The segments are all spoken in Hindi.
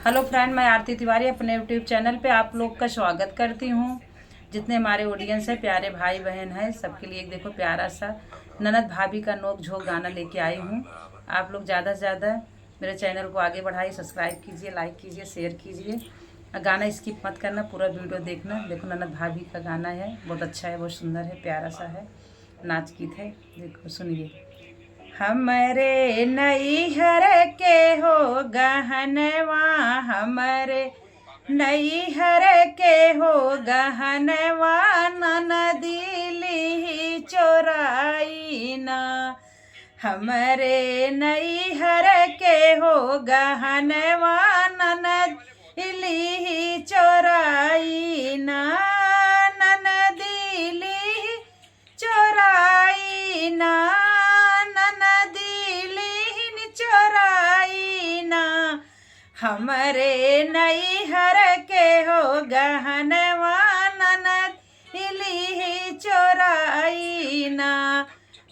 हेलो फ्रेंड, मैं आरती तिवारी अपने यूट्यूब चैनल पे आप लोग का स्वागत करती हूँ। जितने हमारे ऑडियंस है, प्यारे भाई बहन हैं, सबके लिए एक देखो प्यारा सा ननद भाभी का नोक झोंक गाना लेके आई हूँ। आप लोग ज़्यादा से ज़्यादा मेरे चैनल को आगे बढ़ाइए, सब्सक्राइब कीजिए, लाइक कीजिए, शेयर कीजिए। गाना स्किप मत करना, पूरा वीडियो देखना। देखो ननद भाभी का गाना है, बहुत अच्छा है, बहुत सुंदर है, प्यारा सा है, नाच गीत है। देखो सुनिए। हमरे नैहर के हो गहनवा, हमरे नैहर के हो गहनवा, ननदी ली चोराई ना। हमरे नैहर के हो गहनवा, ननद ली चोराई ना, ननदी ली चोराई ना, हमरे नैहर के हो गहनवा, ननद इली चोराई ना।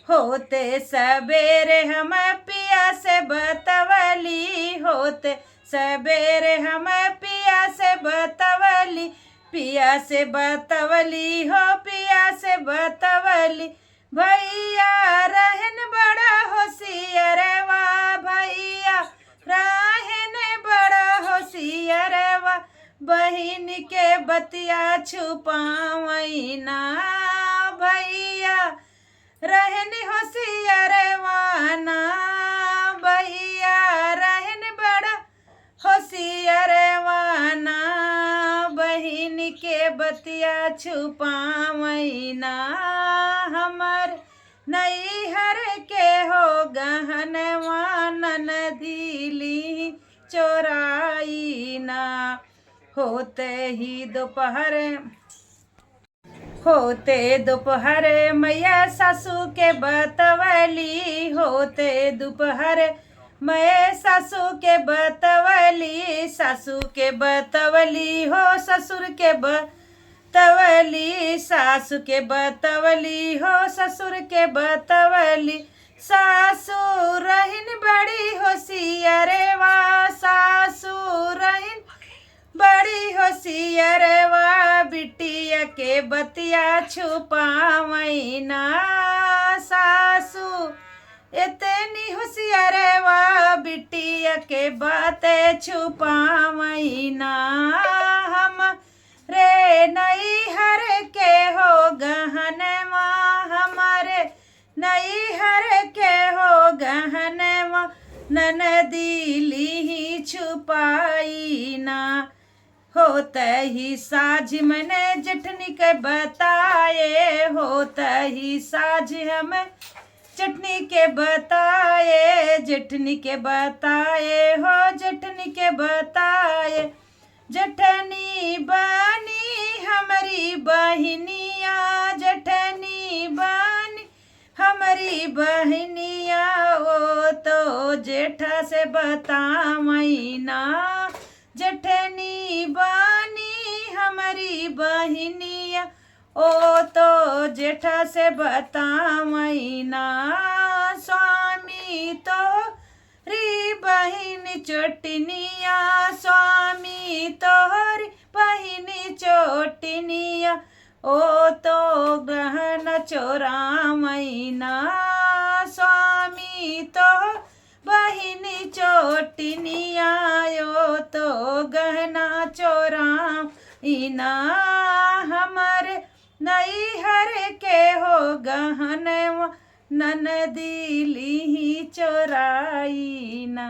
होते सबेरे हम पिया से बतवली, होते सबेरे हम पिया से बतवली, पिया से बतवली हो, पिया से बतवली। भैया रहन बड़ा होशियारवा, भैया रहन बड़ा होशियारवा, बहिन के बतिया छुपावई ना। भैया रहन होशियारवा ना, भैया रहन बड़ा होशियारवा ना, बहिन के बतिया छुपावई ना। हमर नैहर के हो गहनवा, ननदी ली चोराई ना। होते ही दोपहर मैया सासू के बतवली, होते दोपहर मैं सासू के बतवली, सासू के बतवली हो, ससुर के बतवली, सासू के बतवली हो, ससुर के बतवली। सासू रहन बड़ी होशियारवा, सासू रहन बड़ी होशियारवा, बिटिया के बतिया छुपावई ना। सासू इतनी होशियारवा, बिटिया के बातें छुपावई ना। हम रे नैहर के हो गहनवा, हमारे नैहर के हो गहनवा, ननदी ली छुपाई ना। होते ही साझ मैंने जेठनी के बताए, होते ही साझ हमें चटनी के बताए, जेठनी के बताए हो, जेठनी के बताए। जेठनी बानी हमारी बहनिया, जेठनी बानी हमारी बहनिया, ओ तो जेठा से बतावई ना। जेठनी बानी हमारी बहनिया, ओ तो जेठा से बतावई ना। स्वामी तो री बहिन चोटनिया, स्वामी तोहरी बहिन चोटनिया, ओ तो गहना चोरावई ना। स्वामी तो बहिन चोटनिया, ओ तो गहना चोरावई ना। हमर नैहर के हो गहनवा, ननदी ली चोराई ना।